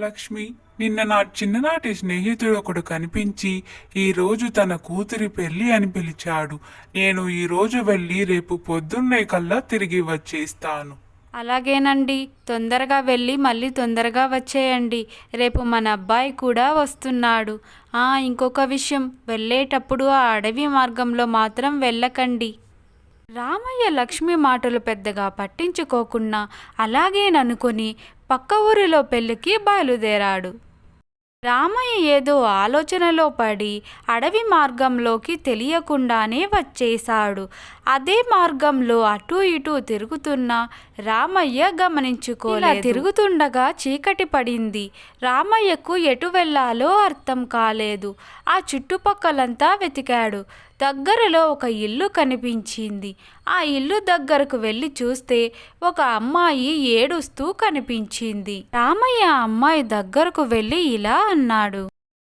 లక్ష్మి, నిన్న నా చిన్ననాటి స్నేహితుడు ఒకడు కనిపించి ఈరోజు తన కూతురి పెళ్లి అని పిలిచాడు. నేను ఈరోజు వెళ్ళి రేపు పొద్దున్నే కల్లా తిరిగి వచ్చేస్తాను. అలాగేనండి, తొందరగా వెళ్ళి మళ్ళీ తొందరగా వచ్చేయండి. రేపు మన అబ్బాయి కూడా వస్తున్నాడు. ఇంకొక విషయం, వెళ్ళేటప్పుడు ఆ అడవి మార్గంలో మాత్రం వెళ్ళకండి. రామయ్య లక్ష్మి మాటలు పెద్దగా పట్టించుకోకుండా అలాగేననుకొని పక్క ఊరిలో పెళ్లికి బయలుదేరాడు. రామయ్య ఏదో ఆలోచనలో పడి అడవి మార్గంలోకి తెలియకుండానే వచ్చేశాడు. అదే మార్గంలో అటూ ఇటూ తిరుగుతున్న రామయ్య గమనించుకోలేదు. తిరుగుతుండగా చీకటి పడింది. రామయ్యకు ఎటు వెళ్ళాలో అర్థం కాలేదు. ఆ చుట్టుపక్కలంతా వెతికాడు. దగ్గరలో ఒక ఇల్లు కనిపించింది. ఆ ఇల్లు దగ్గరకు వెళ్ళి చూస్తే ఒక అమ్మాయి ఏడుస్తూ కనిపించింది. రామయ్య అమ్మాయి దగ్గరకు వెళ్ళి ఇలా అన్నాడు.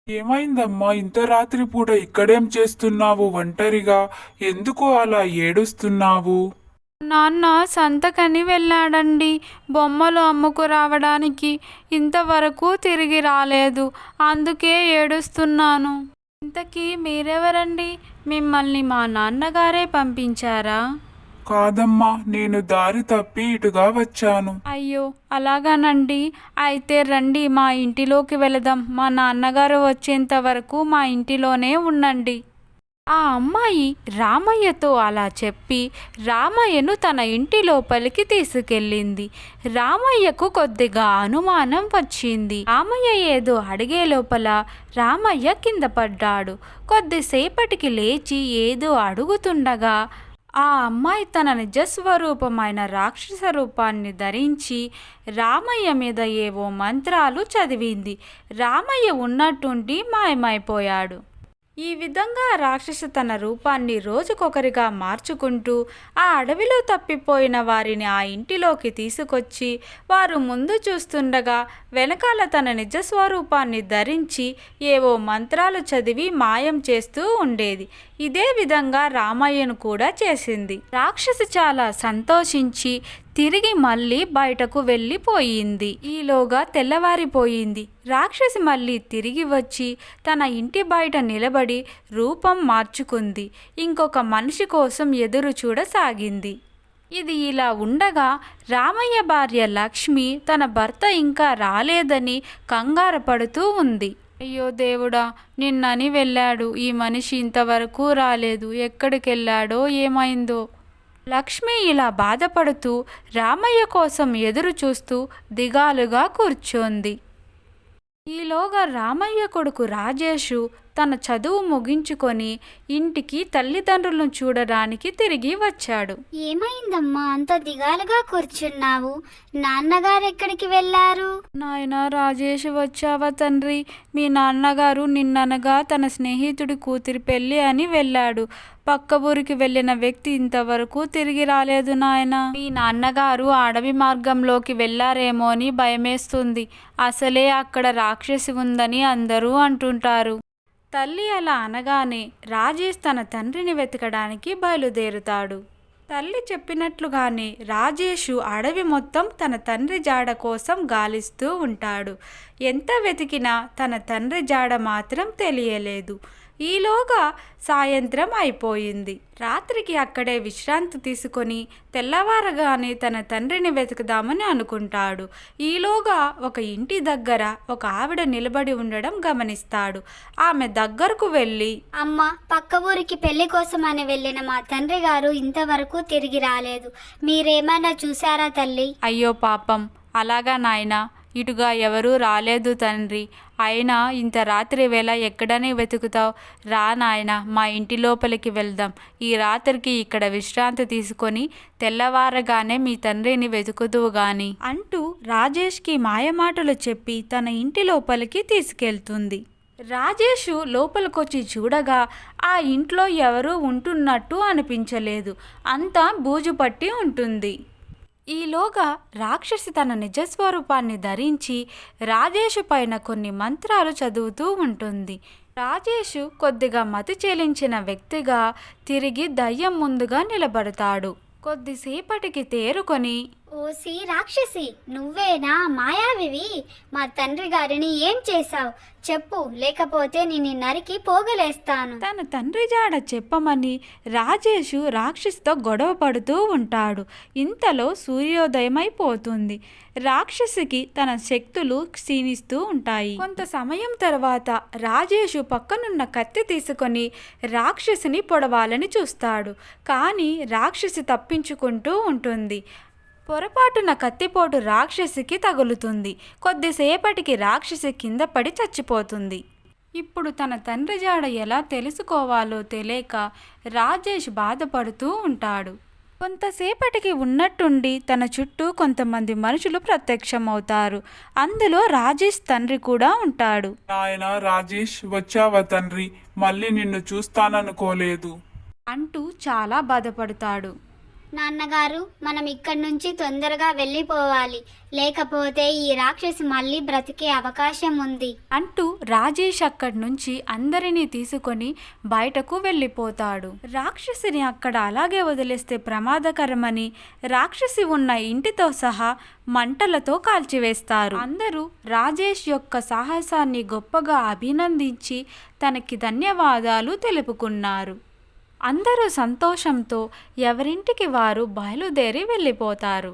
ఏమైందమ్మా, ఇంత రాత్రి పూట ఇక్కడేం చేస్తున్నావు ఒంటరిగా? ఎందుకు అలా ఏడుస్తున్నావు? నాన్న సంతకని వెళ్ళాడండి బొమ్మలు అమ్ముకు రావడానికి. ఇంతవరకు తిరిగి రాలేదు, అందుకే ఏడుస్తున్నాను. ఇంతకీ మీరెవరండి? మిమ్మల్ని మా నాన్నగారే పంపించారా? కాదమ్మా, నేను దారి తప్పి ఇటుగా వచ్చాను. అయ్యో, అలాగానండి. అయితే రండి, మా ఇంటిలోకి వెళదాం. మా నాన్నగారు వచ్చేంత వరకు మా ఇంటిలోనే ఉండండి. ఆ అమ్మాయి రామయ్యతో అలా చెప్పి రామయ్యను తన ఇంటి లోపలికి తీసుకెళ్ళింది. రామయ్యకు కొద్దిగా అనుమానం వచ్చింది. రామయ్య ఏదో అడిగే లోపల రామయ్య కింద పడ్డాడు. కొద్దిసేపటికి లేచి ఏదో అడుగుతుండగా ఆ అమ్మాయి తన నిజస్వరూపమైన రాక్షస రూపాన్ని ధరించి రామయ్య మీద ఏవో మంత్రాలు చదివింది. రామయ్య ఉన్నట్టుండి మాయమైపోయాడు. ఈ విధంగా రాక్షసి తన రూపాన్ని రోజుకొకరిగా మార్చుకుంటూ ఆ అడవిలో తప్పిపోయిన వారిని ఆ ఇంటిలోకి తీసుకొచ్చి వారు ముందు చూస్తుండగా వెనకాల తన నిజస్వరూపాన్ని ధరించి ఏవో మంత్రాలు చదివి మాయం చేస్తూ ఉండేది. ఇదే విధంగా రామయ్యను కూడా చేసింది. రాక్షసి చాలా సంతోషించి తిరిగి మళ్ళీ బయటకు వెళ్ళిపోయింది. ఈలోగా తెల్లవారిపోయింది. రాక్షసి మళ్ళీ తిరిగి వచ్చి తన ఇంటి బయట నిలబడి రూపం మార్చుకుంది. ఇంకొక మనిషి కోసం ఎదురు చూడసాగింది. ఇది ఇలా ఉండగా రామయ్య భార్య లక్ష్మి తన భర్త ఇంకా రాలేదని కంగారు పడుతూ ఉంది. అయ్యో దేవుడా, నిన్నని వెళ్ళాడు, ఈ మనిషి ఇంతవరకు రాలేదు, ఎక్కడికెళ్ళాడో ఏమైందో. లక్ష్మి ఇలా బాధపడుతూ రామయ్య కోసం ఎదురు చూస్తూ దిగాలుగా కూర్చోంది. ఈలోగా రామయ్య కొడుకు రాజేషు తన చదువు ముగించుకొని ఇంటికి తల్లిదండ్రులను చూడడానికి తిరిగి వచ్చాడు. ఏమైందమ్మా, అంత దిగాలుగా కూర్చున్నావు? నాన్నగారు ఎక్కడికి వెళ్ళారు? నాయనా రాజేష్, వచ్చావా తండ్రి? మీ నాన్నగారు నిన్ననగా తన స్నేహితుడి కూతురి పెళ్ళి అని వెళ్ళాడు. పక్క ఊరికి వెళ్ళిన వ్యక్తి ఇంతవరకు తిరిగి రాలేదు నాయన. మీ నాన్నగారు అడవి మార్గంలోకి వెళ్ళారేమో అని భయమేస్తుంది. అసలే అక్కడ రాక్షసి ఉందని అందరూ అంటుంటారు. తల్లి అలా అనగానే రాజేష్ తన తండ్రిని వెతకడానికి బయలుదేరుతాడు. తల్లి చెప్పినట్లుగానే రాజేషు అడవి మొత్తం తన తండ్రి జాడ కోసం గాలిస్తూ ఉంటాడు. ఎంత వెతికినా తన తండ్రి జాడ మాత్రం తెలియలేదు. ఈలోగా సాయంత్రం అయిపోయింది. రాత్రికి అక్కడే విశ్రాంతి తీసుకొని తెల్లవారగానే తన తండ్రిని వెతుకుదామని అనుకుంటాడు. ఈలోగా ఒక ఇంటి దగ్గర ఒక ఆవిడ నిలబడి ఉండడం గమనిస్తాడు. ఆమె దగ్గరకు వెళ్ళి, అమ్మ, పక్క ఊరికి పెళ్లి కోసం అని వెళ్ళిన మా తండ్రి గారు ఇంతవరకు తిరిగి రాలేదు. మీరేమైనా చూసారా తల్లి? అయ్యో పాపం, అలాగా నాయనా, ఇటుగా ఎవరూ రాలేదు తండ్రి. అయినా ఇంత రాత్రి వేళ ఎక్కడనే వెతుకుతావు? రా నాయన, మా ఇంటి లోపలికి వెళ్దాం. ఈ రాత్రికి ఇక్కడ విశ్రాంతి తీసుకొని తెల్లవారగానే మీ తండ్రిని వెతుకుదువు గాని అంటూ రాజేష్కి మాయమాటలు చెప్పి తన ఇంటి లోపలికి తీసుకెళ్తుంది. రాజేషు లోపలికొచ్చి చూడగా ఆ ఇంట్లో ఎవరూ ఉంటున్నట్టు అనిపించలేదు. అంతా బూజు పట్టి ఉంటుంది. ఈలోగా రాక్షసి తన నిజస్వరూపాన్ని ధరించి రాజేషు పైన కొన్ని మంత్రాలు చదువుతూ ఉంటుంది. రాజేషు కొద్దిగా మతి చెలించిన వ్యక్తిగా తిరిగి దయ్యం ముందుగా నిలబడతాడు. కొద్దిసేపటికి తేరుకొని, ఓసి రాక్షసి, నువ్వేనా మాయావివి? మా తండ్రి గారిని ఏం చేశావు? చెప్పు, లేకపోతే నిన్ను నరికి పోగలేస్తాను. తన తండ్రి జాడ చెప్పమని రాజేషు రాక్షసితో గొడవ పడుతూ ఉంటాడు. ఇంతలో సూర్యోదయం అయిపోతుంది. రాక్షసికి తన శక్తులు క్షీణిస్తూ ఉంటాయి. కొంత సమయం తర్వాత రాజేషు పక్కనున్న కత్తి తీసుకొని రాక్షసిని పొడవాలని చూస్తాడు. కానీ రాక్షసి తప్పించుకుంటూ ఉంటుంది. పొరపాటున కత్తిపోటు రాక్షసికి తగులుతుంది. కొద్దిసేపటికి రాక్షసి కింద పడి చచ్చిపోతుంది. ఇప్పుడు తన తండ్రి జాడ ఎలా తెలుసుకోవాలో తెలియక రాజేష్ బాధపడుతూ ఉంటాడు. కొంతసేపటికి ఉన్నట్టుండి తన చుట్టూ కొంతమంది మనుషులు ప్రత్యక్షమవుతారు. అందులో రాజేష్ తండ్రి కూడా ఉంటాడు. నాయనా రాజేష్, వచ్చావా తండ్రి? మళ్ళీ నిన్ను చూస్తాననుకోలేదు అంటూ చాలా బాధపడతాడు. నాన్నగారు, మనం ఇక్కడి నుంచి తొందరగా వెళ్ళిపోవాలి, లేకపోతే ఈ రాక్షసి మళ్ళీ బ్రతికే అవకాశం ఉంది అంటూ రాజేష్ అక్కడి నుంచి అందరినీ తీసుకొని బయటకు వెళ్ళిపోతాడు. రాక్షసిని అక్కడ అలాగే వదిలేస్తే ప్రమాదకరమని రాక్షసి ఉన్న ఇంటితో సహా మంటలతో కాల్చివేస్తారు. అందరూ రాజేష్ యొక్క సాహసాన్ని గొప్పగా అభినందించి తనకి ధన్యవాదాలు తెలుపుకున్నారు. అందరూ సంతోషంతో ఎవరింటికి వారు బయలుదేరి వెళ్ళిపోతారు.